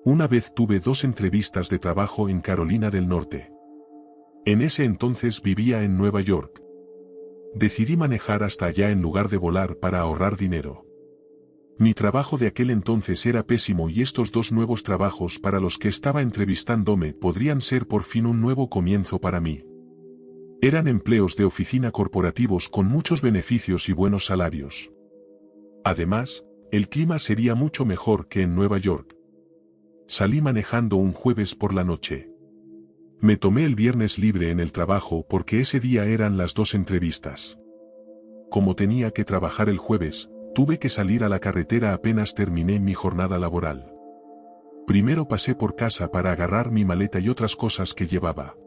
Una vez tuve 2 entrevistas de trabajo en Carolina del Norte. En ese entonces vivía en Nueva York. Decidí manejar hasta allá en lugar de volar para ahorrar dinero. Mi trabajo de aquel entonces era pésimo y estos 2 nuevos trabajos para los que estaba entrevistándome podrían ser por fin un nuevo comienzo para mí. Eran empleos de oficina corporativos con muchos beneficios y buenos salarios. Además, el clima sería mucho mejor que en Nueva York. Salí manejando un jueves por la noche. Me tomé el viernes libre en el trabajo porque ese día eran las 2 entrevistas. Como tenía que trabajar el jueves, tuve que salir a la carretera apenas terminé mi jornada laboral. Primero pasé por casa para agarrar mi maleta y otras cosas que llevaba.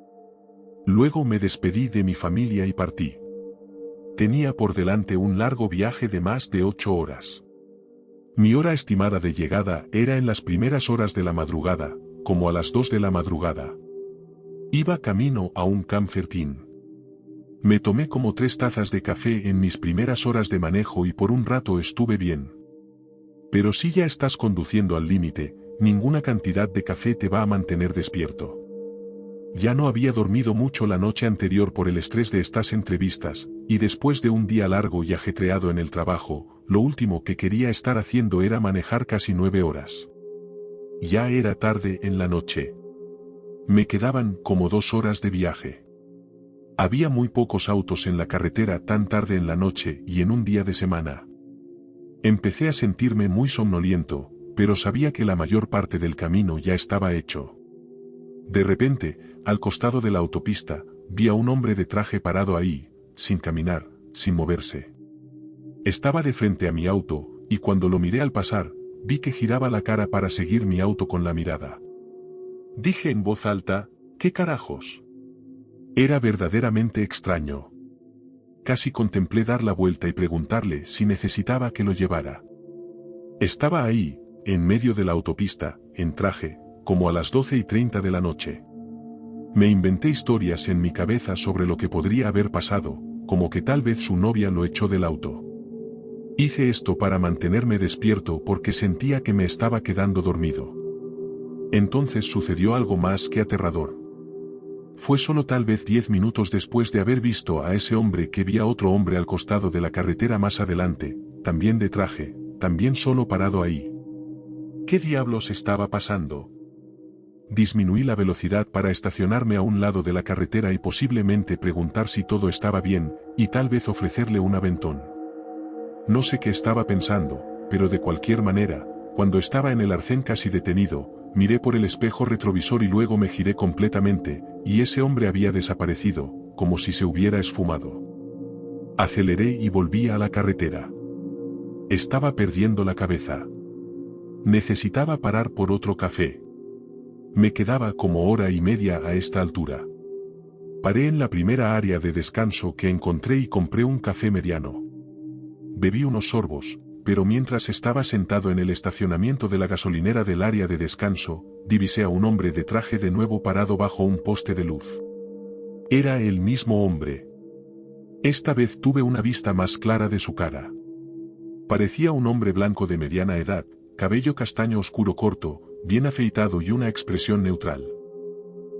Luego me despedí de mi familia y partí. Tenía por delante un largo viaje de más de 8 horas. Mi hora estimada de llegada era en las primeras horas de la madrugada, como a las 2 de la madrugada. Iba camino a un Camp 13. Me tomé como 3 tazas de café en mis primeras horas de manejo y por un rato estuve bien. Pero si ya estás conduciendo al límite, ninguna cantidad de café te va a mantener despierto. Ya no había dormido mucho la noche anterior por el estrés de estas entrevistas, y después de un día largo y ajetreado en el trabajo, lo último que quería estar haciendo era manejar casi 9 horas. Ya era tarde en la noche. Me quedaban como 2 horas de viaje. Había muy pocos autos en la carretera tan tarde en la noche y en un día de semana. Empecé a sentirme muy somnoliento, pero sabía que la mayor parte del camino ya estaba hecho. De repente, al costado de la autopista, vi a un hombre de traje parado ahí, sin caminar, sin moverse. Estaba de frente a mi auto, y cuando lo miré al pasar, vi que giraba la cara para seguir mi auto con la mirada. Dije en voz alta, ¿qué carajos? Era verdaderamente extraño. Casi contemplé dar la vuelta y preguntarle si necesitaba que lo llevara. Estaba ahí, en medio de la autopista, en traje, como a las 12:30 de la noche. Me inventé historias en mi cabeza sobre lo que podría haber pasado, como que tal vez su novia lo echó del auto. Hice esto para mantenerme despierto porque sentía que me estaba quedando dormido. Entonces sucedió algo más que aterrador. Fue solo tal vez 10 minutos después de haber visto a ese hombre que vi a otro hombre al costado de la carretera más adelante, también de traje, también solo parado ahí. ¿Qué diablos estaba pasando? Disminuí la velocidad para estacionarme a un lado de la carretera y posiblemente preguntar si todo estaba bien, y tal vez ofrecerle un aventón. No sé qué estaba pensando, pero de cualquier manera, cuando estaba en el arcén casi detenido, miré por el espejo retrovisor y luego me giré completamente, y ese hombre había desaparecido, como si se hubiera esfumado. Aceleré y volví a la carretera. Estaba perdiendo la cabeza. Necesitaba parar por otro café. Me quedaba como hora y media a esta altura. Paré en la primera área de descanso que encontré y compré un café mediano. Bebí unos sorbos, pero mientras estaba sentado en el estacionamiento de la gasolinera del área de descanso, divisé a un hombre de traje de nuevo parado bajo un poste de luz. Era el mismo hombre. Esta vez tuve una vista más clara de su cara. Parecía un hombre blanco de mediana edad, cabello castaño oscuro corto, bien afeitado y una expresión neutral.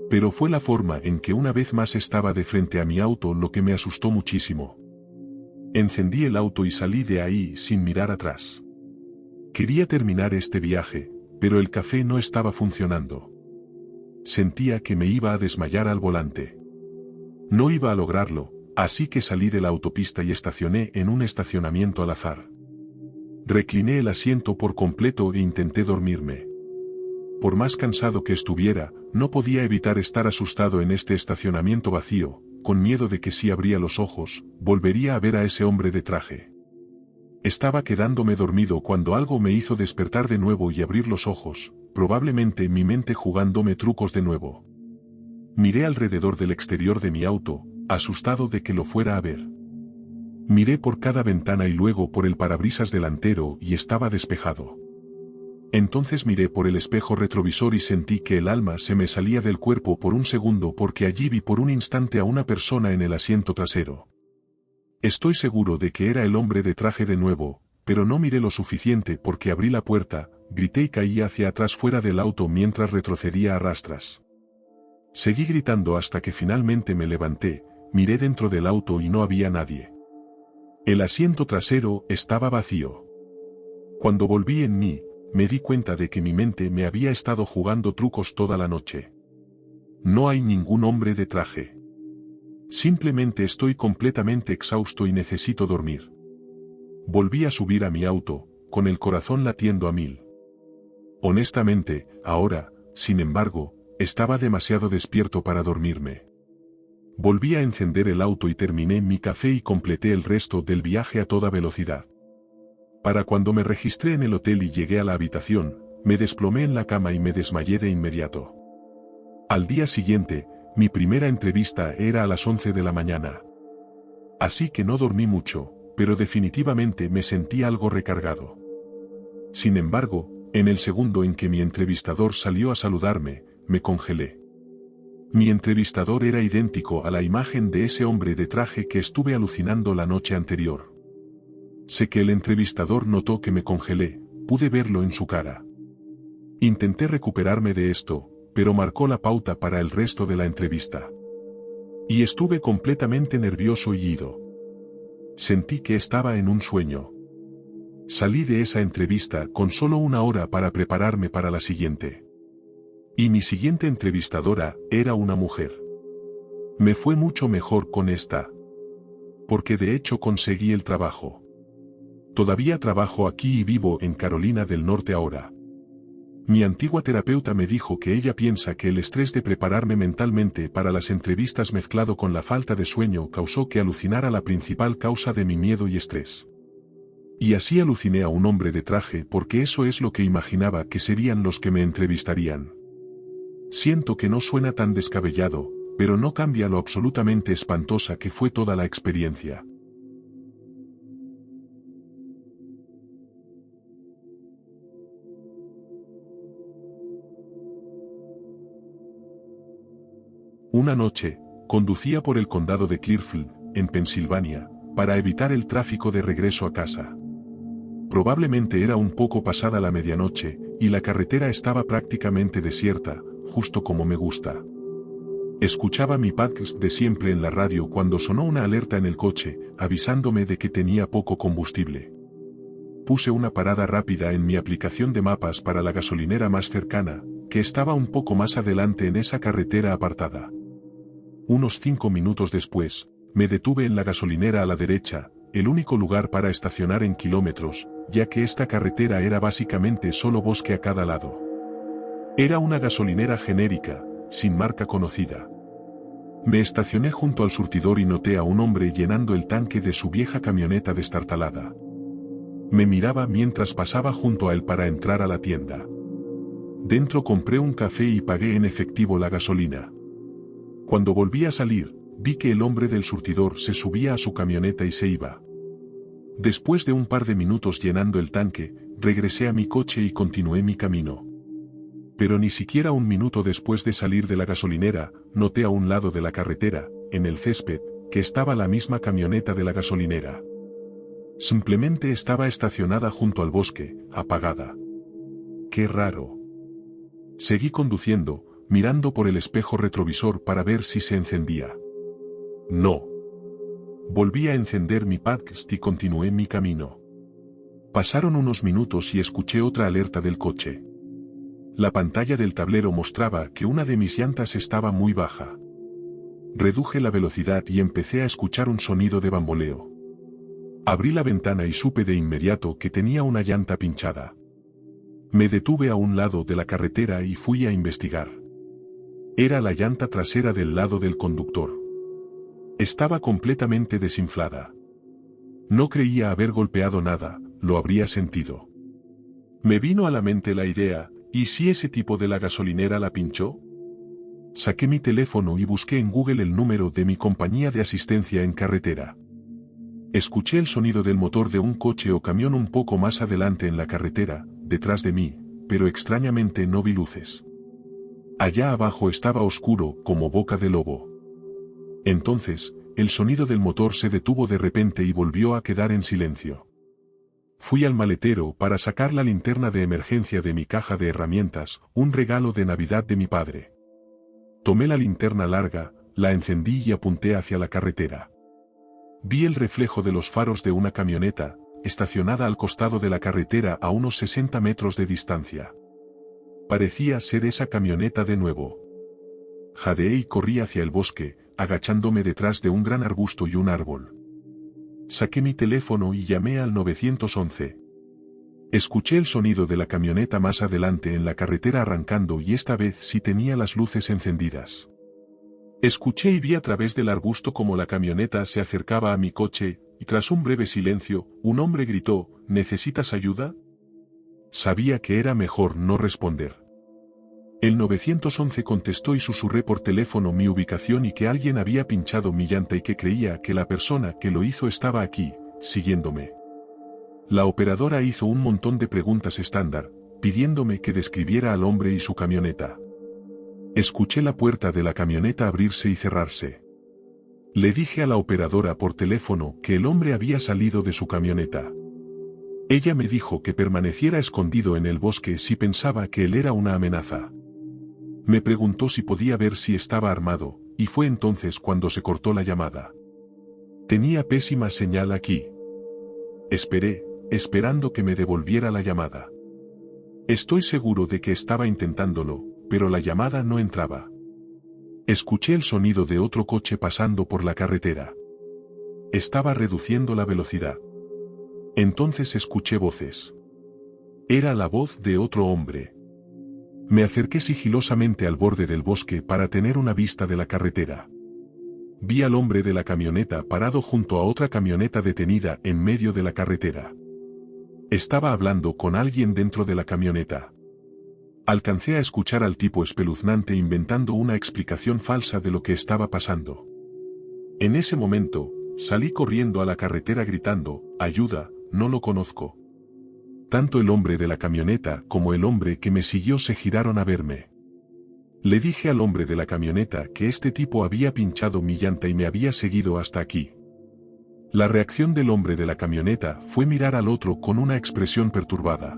Pero fue la forma en que una vez más estaba de frente a mi auto lo que me asustó muchísimo. Encendí el auto y salí de ahí sin mirar atrás. Quería terminar este viaje, pero el café no estaba funcionando. Sentía que me iba a desmayar al volante. No iba a lograrlo, así que salí de la autopista y estacioné en un estacionamiento al azar. Recliné el asiento por completo e intenté dormirme. Por más cansado que estuviera, no podía evitar estar asustado en este estacionamiento vacío, con miedo de que si abría los ojos, volvería a ver a ese hombre de traje. Estaba quedándome dormido cuando algo me hizo despertar de nuevo y abrir los ojos, probablemente mi mente jugándome trucos de nuevo. Miré alrededor del exterior de mi auto, asustado de que lo fuera a ver. Miré por cada ventana y luego por el parabrisas delantero y estaba despejado. Entonces miré por el espejo retrovisor y sentí que el alma se me salía del cuerpo por un segundo porque allí vi por un instante a una persona en el asiento trasero. Estoy seguro de que era el hombre de traje de nuevo, pero no miré lo suficiente porque abrí la puerta, grité y caí hacia atrás fuera del auto mientras retrocedía a rastras. Seguí gritando hasta que finalmente me levanté, miré dentro del auto y no había nadie. El asiento trasero estaba vacío. Cuando volví en mí, me di cuenta de que mi mente me había estado jugando trucos toda la noche. No hay ningún hombre de traje. Simplemente estoy completamente exhausto y necesito dormir. Volví a subir a mi auto, con el corazón latiendo a 1000. Honestamente, ahora, sin embargo, estaba demasiado despierto para dormirme. Volví a encender el auto y terminé mi café y completé el resto del viaje a toda velocidad. Para cuando me registré en el hotel y llegué a la habitación, me desplomé en la cama y me desmayé de inmediato. Al día siguiente, mi primera entrevista era a las 11 de la mañana. Así que no dormí mucho, pero definitivamente me sentí algo recargado. Sin embargo, en el segundo en que mi entrevistador salió a saludarme, me congelé. Mi entrevistador era idéntico a la imagen de ese hombre de traje que estuve alucinando la noche anterior. Sé que el entrevistador notó que me congelé, pude verlo en su cara. Intenté recuperarme de esto, pero marcó la pauta para el resto de la entrevista. Y estuve completamente nervioso y ido. Sentí que estaba en un sueño. Salí de esa entrevista con solo 1 hora para prepararme para la siguiente. Y mi siguiente entrevistadora era una mujer. Me fue mucho mejor con esta. Porque de hecho conseguí el trabajo. Todavía trabajo aquí y vivo en Carolina del Norte ahora. Mi antigua terapeuta me dijo que ella piensa que el estrés de prepararme mentalmente para las entrevistas mezclado con la falta de sueño causó que alucinara la principal causa de mi miedo y estrés. Y así aluciné a un hombre de traje porque eso es lo que imaginaba que serían los que me entrevistarían. Siento que no suena tan descabellado, pero no cambia lo absolutamente espantosa que fue toda la experiencia. Una noche, conducía por el condado de Clearfield, en Pensilvania, para evitar el tráfico de regreso a casa. Probablemente era un poco pasada la medianoche, y la carretera estaba prácticamente desierta, justo como me gusta. Escuchaba mi podcast de siempre en la radio cuando sonó una alerta en el coche, avisándome de que tenía poco combustible. Puse una parada rápida en mi aplicación de mapas para la gasolinera más cercana, que estaba un poco más adelante en esa carretera apartada. Unos 5 minutos después, me detuve en la gasolinera a la derecha, el único lugar para estacionar en kilómetros, ya que esta carretera era básicamente solo bosque a cada lado. Era una gasolinera genérica, sin marca conocida. Me estacioné junto al surtidor y noté a un hombre llenando el tanque de su vieja camioneta destartalada. Me miraba mientras pasaba junto a él para entrar a la tienda. Dentro compré un café y pagué en efectivo la gasolina. Cuando volví a salir, vi que el hombre del surtidor se subía a su camioneta y se iba. Después de un par de minutos llenando el tanque, regresé a mi coche y continué mi camino. Pero ni siquiera un minuto después de salir de la gasolinera, noté a un lado de la carretera, en el césped, que estaba la misma camioneta de la gasolinera. Simplemente estaba estacionada junto al bosque, apagada. ¡Qué raro! Seguí conduciendo, mirando por el espejo retrovisor para ver si se encendía. No. Volví a encender mi podcast y continué mi camino. Pasaron unos minutos y escuché otra alerta del coche. La pantalla del tablero mostraba que una de mis llantas estaba muy baja. Reduje la velocidad y empecé a escuchar un sonido de bamboleo. Abrí la ventana y supe de inmediato que tenía una llanta pinchada. Me detuve a un lado de la carretera y fui a investigar. Era la llanta trasera del lado del conductor. Estaba completamente desinflada. No creía haber golpeado nada, lo habría sentido. Me vino a la mente la idea, ¿y si ese tipo de la gasolinera la pinchó? Saqué mi teléfono y busqué en Google el número de mi compañía de asistencia en carretera. Escuché el sonido del motor de un coche o camión un poco más adelante en la carretera, detrás de mí, pero extrañamente no vi luces. Allá abajo estaba oscuro como boca de lobo. Entonces, el sonido del motor se detuvo de repente y volvió a quedar en silencio. Fui al maletero para sacar la linterna de emergencia de mi caja de herramientas, un regalo de Navidad de mi padre. Tomé la linterna larga, la encendí y apunté hacia la carretera. Vi el reflejo de los faros de una camioneta, estacionada al costado de la carretera a unos 60 metros de distancia. Parecía ser esa camioneta de nuevo. Jadeé y corrí hacia el bosque, agachándome detrás de un gran arbusto y un árbol. Saqué mi teléfono y llamé al 911. Escuché el sonido de la camioneta más adelante en la carretera arrancando y esta vez sí tenía las luces encendidas. Escuché y vi a través del arbusto como la camioneta se acercaba a mi coche, y tras un breve silencio, un hombre gritó, ¿necesitas ayuda? Sabía que era mejor no responder. El 911 contestó y susurré por teléfono mi ubicación y que alguien había pinchado mi llanta y que creía que la persona que lo hizo estaba aquí, siguiéndome. La operadora hizo un montón de preguntas estándar, pidiéndome que describiera al hombre y su camioneta. Escuché la puerta de la camioneta abrirse y cerrarse. Le dije a la operadora por teléfono que el hombre había salido de su camioneta. Ella me dijo que permaneciera escondido en el bosque si pensaba que él era una amenaza. Me preguntó si podía ver si estaba armado, y fue entonces cuando se cortó la llamada. Tenía pésima señal aquí. Esperé, esperando que me devolviera la llamada. Estoy seguro de que estaba intentándolo, pero la llamada no entraba. Escuché el sonido de otro coche pasando por la carretera. Estaba reduciendo la velocidad. Entonces escuché voces. Era la voz de otro hombre. Me acerqué sigilosamente al borde del bosque para tener una vista de la carretera. Vi al hombre de la camioneta parado junto a otra camioneta detenida en medio de la carretera. Estaba hablando con alguien dentro de la camioneta. Alcancé a escuchar al tipo espeluznante inventando una explicación falsa de lo que estaba pasando. En ese momento, salí corriendo a la carretera gritando, «¡Ayuda, no lo conozco!». Tanto el hombre de la camioneta como el hombre que me siguió se giraron a verme. Le dije al hombre de la camioneta que este tipo había pinchado mi llanta y me había seguido hasta aquí. La reacción del hombre de la camioneta fue mirar al otro con una expresión perturbada.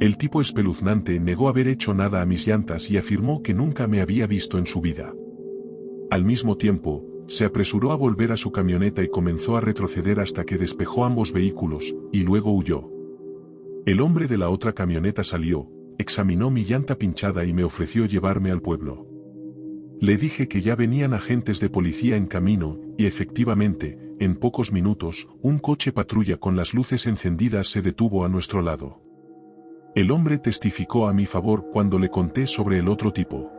El tipo espeluznante negó haber hecho nada a mis llantas y afirmó que nunca me había visto en su vida. Al mismo tiempo, se apresuró a volver a su camioneta y comenzó a retroceder hasta que despejó ambos vehículos, y luego huyó. El hombre de la otra camioneta salió, examinó mi llanta pinchada y me ofreció llevarme al pueblo. Le dije que ya venían agentes de policía en camino, y efectivamente, en pocos minutos, un coche patrulla con las luces encendidas se detuvo a nuestro lado. El hombre testificó a mi favor cuando le conté sobre el otro tipo.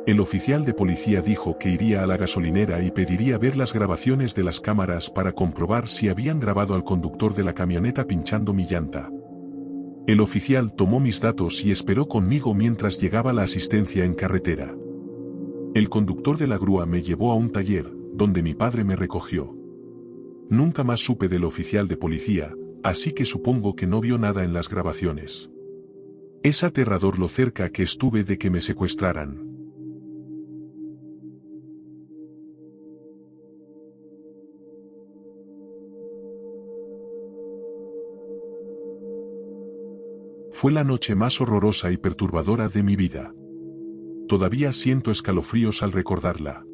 El oficial de policía dijo que iría a la gasolinera y pediría ver las grabaciones de las cámaras para comprobar si habían grabado al conductor de la camioneta pinchando mi llanta. El oficial tomó mis datos y esperó conmigo mientras llegaba la asistencia en carretera. El conductor de la grúa me llevó a un taller, donde mi padre me recogió. Nunca más supe del oficial de policía, así que supongo que no vio nada en las grabaciones. Es aterrador lo cerca que estuve de que me secuestraran. Fue la noche más horrorosa y perturbadora de mi vida. Todavía siento escalofríos al recordarla.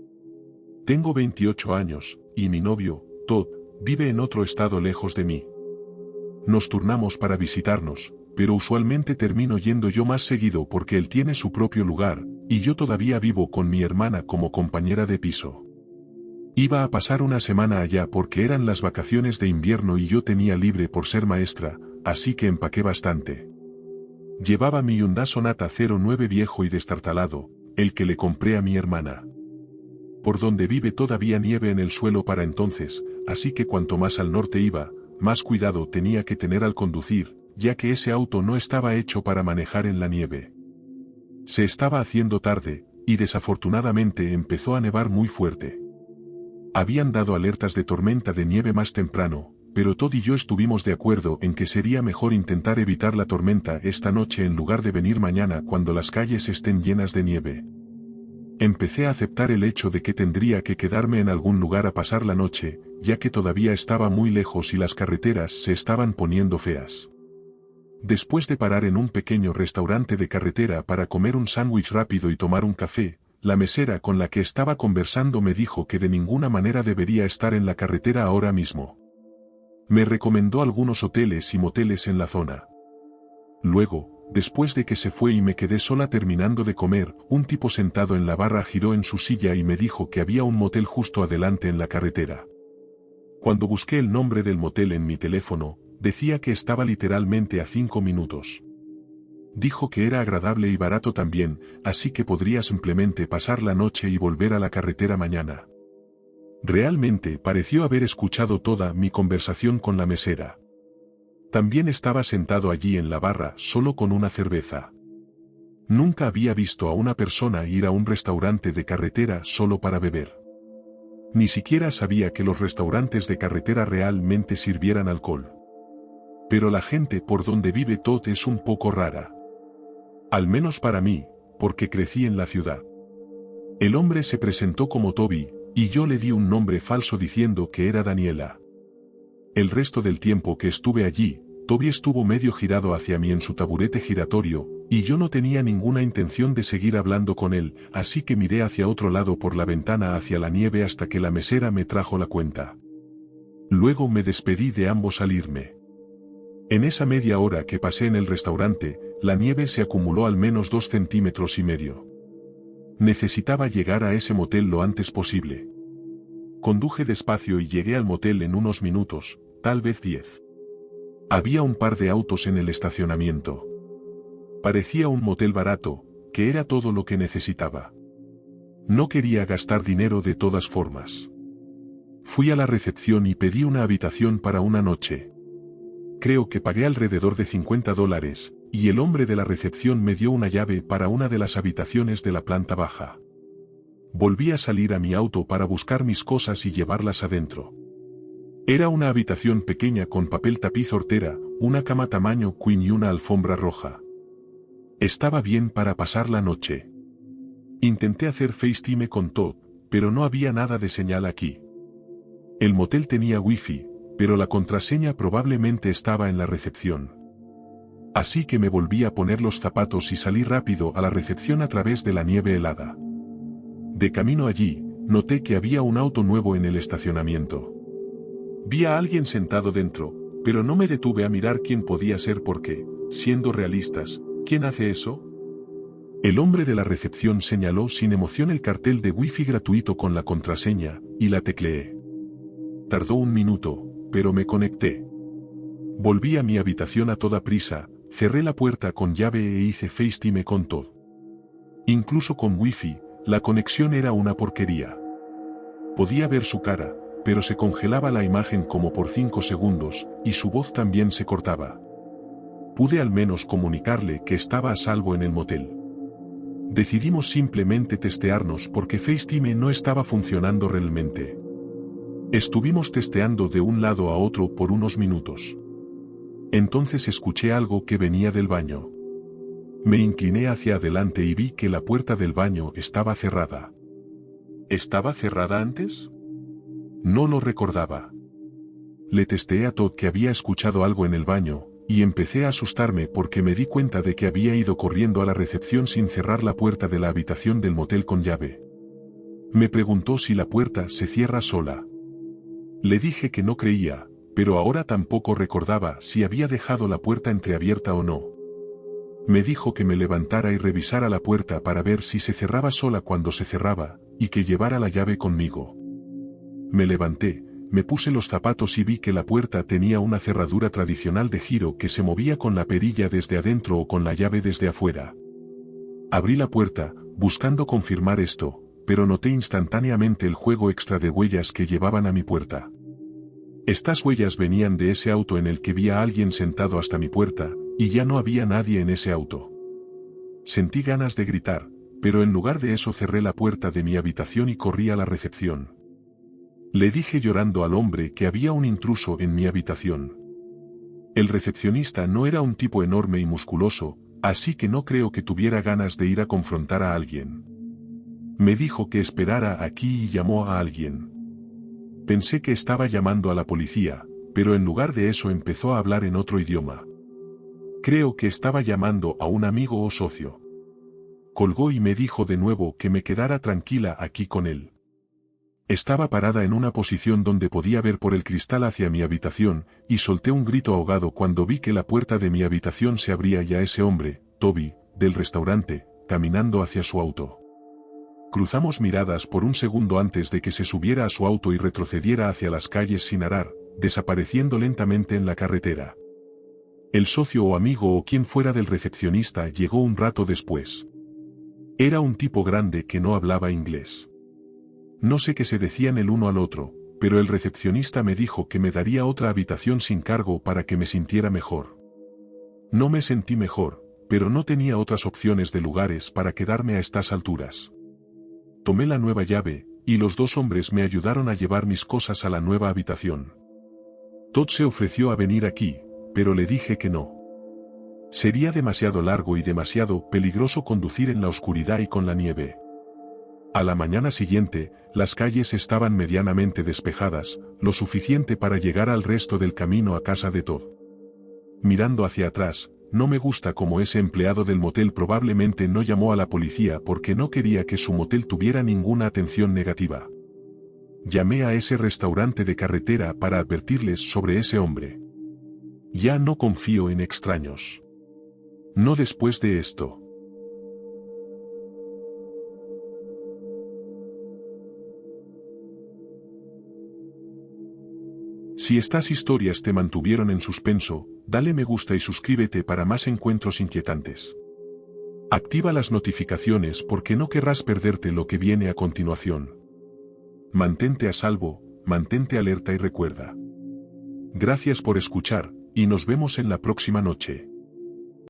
Tengo 28 años, y mi novio, Todd, vive en otro estado lejos de mí. Nos turnamos para visitarnos, pero usualmente termino yendo yo más seguido porque él tiene su propio lugar, y yo todavía vivo con mi hermana como compañera de piso. Iba a pasar una semana allá porque eran las vacaciones de invierno y yo tenía libre por ser maestra, así que empaqué bastante. Llevaba mi Hyundai Sonata 09 viejo y destartalado, el que le compré a mi hermana. Por donde vive todavía nieve en el suelo para entonces, así que cuanto más al norte iba, más cuidado tenía que tener al conducir, ya que ese auto no estaba hecho para manejar en la nieve. Se estaba haciendo tarde, y desafortunadamente empezó a nevar muy fuerte. Habían dado alertas de tormenta de nieve más temprano, pero Todd y yo estuvimos de acuerdo en que sería mejor intentar evitar la tormenta esta noche en lugar de venir mañana cuando las calles estén llenas de nieve. Empecé a aceptar el hecho de que tendría que quedarme en algún lugar a pasar la noche, ya que todavía estaba muy lejos y las carreteras se estaban poniendo feas. Después de parar en un pequeño restaurante de carretera para comer un sándwich rápido y tomar un café, la mesera con la que estaba conversando me dijo que de ninguna manera debería estar en la carretera ahora mismo. Me recomendó algunos hoteles y moteles en la zona. Luego, después de que se fue y me quedé sola terminando de comer, un tipo sentado en la barra giró en su silla y me dijo que había un motel justo adelante en la carretera. Cuando busqué el nombre del motel en mi teléfono, decía que estaba literalmente a 5 minutos. Dijo que era agradable y barato también, así que podría simplemente pasar la noche y volver a la carretera mañana. Realmente pareció haber escuchado toda mi conversación con la mesera. También estaba sentado allí en la barra solo con una cerveza. Nunca había visto a una persona ir a un restaurante de carretera solo para beber. Ni siquiera sabía que los restaurantes de carretera realmente sirvieran alcohol. Pero la gente por donde vive Todd es un poco rara. Al menos para mí, porque crecí en la ciudad. El hombre se presentó como Toby, y yo le di un nombre falso diciendo que era Daniela. El resto del tiempo que estuve allí, Toby estuvo medio girado hacia mí en su taburete giratorio, y yo no tenía ninguna intención de seguir hablando con él, así que miré hacia otro lado por la ventana hacia la nieve hasta que la mesera me trajo la cuenta. Luego me despedí de ambos al irme. En esa media hora que pasé en el restaurante, la nieve se acumuló al menos 2,5 centímetros. Necesitaba llegar a ese motel lo antes posible. Conduje despacio y llegué al motel en unos minutos, tal vez 10. Había un par de autos en el estacionamiento. Parecía un motel barato, que era todo lo que necesitaba. No quería gastar dinero de todas formas. Fui a la recepción y pedí una habitación para una noche. Creo que pagué alrededor de $50, y el hombre de la recepción me dio una llave para una de las habitaciones de la planta baja. Volví a salir a mi auto para buscar mis cosas y llevarlas adentro. Era una habitación pequeña con papel tapiz hortera, una cama tamaño queen y una alfombra roja. Estaba bien para pasar la noche. Intenté hacer FaceTime con Todd, pero no había nada de señal aquí. El motel tenía wifi, pero la contraseña probablemente estaba en la recepción. Así que me volví a poner los zapatos y salí rápido a la recepción a través de la nieve helada. De camino allí, noté que había un auto nuevo en el estacionamiento. Vi a alguien sentado dentro, pero no me detuve a mirar quién podía ser porque, siendo realistas, ¿quién hace eso? El hombre de la recepción señaló sin emoción el cartel de wifi gratuito con la contraseña, y la tecleé. Tardó un minuto, pero me conecté. Volví a mi habitación a toda prisa, cerré la puerta con llave e hice FaceTime con Todd. Incluso con wifi, la conexión era una porquería. Podía ver su cara, pero se congelaba la imagen como por 5 segundos, y su voz también se cortaba. Pude al menos comunicarle que estaba a salvo en el motel. Decidimos simplemente testearnos porque FaceTime no estaba funcionando realmente. Estuvimos testeando de un lado a otro por unos minutos. Entonces escuché algo que venía del baño. Me incliné hacia adelante y vi que la puerta del baño estaba cerrada. ¿Estaba cerrada antes? No lo recordaba. Le testeé a Todd que había escuchado algo en el baño, y empecé a asustarme porque me di cuenta de que había ido corriendo a la recepción sin cerrar la puerta de la habitación del motel con llave. Me preguntó si la puerta se cierra sola. Le dije que no creía, pero ahora tampoco recordaba si había dejado la puerta entreabierta o no. Me dijo que me levantara y revisara la puerta para ver si se cerraba sola cuando se cerraba, y que llevara la llave conmigo. Me levanté, me puse los zapatos y vi que la puerta tenía una cerradura tradicional de giro que se movía con la perilla desde adentro o con la llave desde afuera. Abrí la puerta, buscando confirmar esto, pero noté instantáneamente el juego extra de huellas que llevaban a mi puerta. Estas huellas venían de ese auto en el que vi a alguien sentado hasta mi puerta, y ya no había nadie en ese auto. Sentí ganas de gritar, pero en lugar de eso cerré la puerta de mi habitación y corrí a la recepción. Le dije llorando al hombre que había un intruso en mi habitación. El recepcionista no era un tipo enorme y musculoso, así que no creo que tuviera ganas de ir a confrontar a alguien. Me dijo que esperara aquí y llamó a alguien. Pensé que estaba llamando a la policía, pero en lugar de eso empezó a hablar en otro idioma. Creo que estaba llamando a un amigo o socio. Colgó y me dijo de nuevo que me quedara tranquila aquí con él. Estaba parada en una posición donde podía ver por el cristal hacia mi habitación, y solté un grito ahogado cuando vi que la puerta de mi habitación se abría y a ese hombre, Toby, del restaurante, caminando hacia su auto. Cruzamos miradas por un segundo antes de que se subiera a su auto y retrocediera hacia las calles sin arar, desapareciendo lentamente en la carretera. El socio o amigo o quien fuera del recepcionista llegó un rato después. Era un tipo grande que no hablaba inglés. No sé qué se decían el uno al otro, pero el recepcionista me dijo que me daría otra habitación sin cargo para que me sintiera mejor. No me sentí mejor, pero no tenía otras opciones de lugares para quedarme a estas alturas. Tomé la nueva llave, y los dos hombres me ayudaron a llevar mis cosas a la nueva habitación. Todd se ofreció a venir aquí, pero le dije que no. Sería demasiado largo y demasiado peligroso conducir en la oscuridad y con la nieve. A la mañana siguiente, las calles estaban medianamente despejadas, lo suficiente para llegar al resto del camino a casa de Todd. Mirando hacia atrás, no me gusta cómo ese empleado del motel probablemente no llamó a la policía porque no quería que su motel tuviera ninguna atención negativa. Llamé a ese restaurante de carretera para advertirles sobre ese hombre. Ya no confío en extraños. No después de esto. Si estas historias te mantuvieron en suspenso, dale me gusta y suscríbete para más encuentros inquietantes. Activa las notificaciones porque no querrás perderte lo que viene a continuación. Mantente a salvo, mantente alerta y recuerda. Gracias por escuchar, y nos vemos en la próxima noche.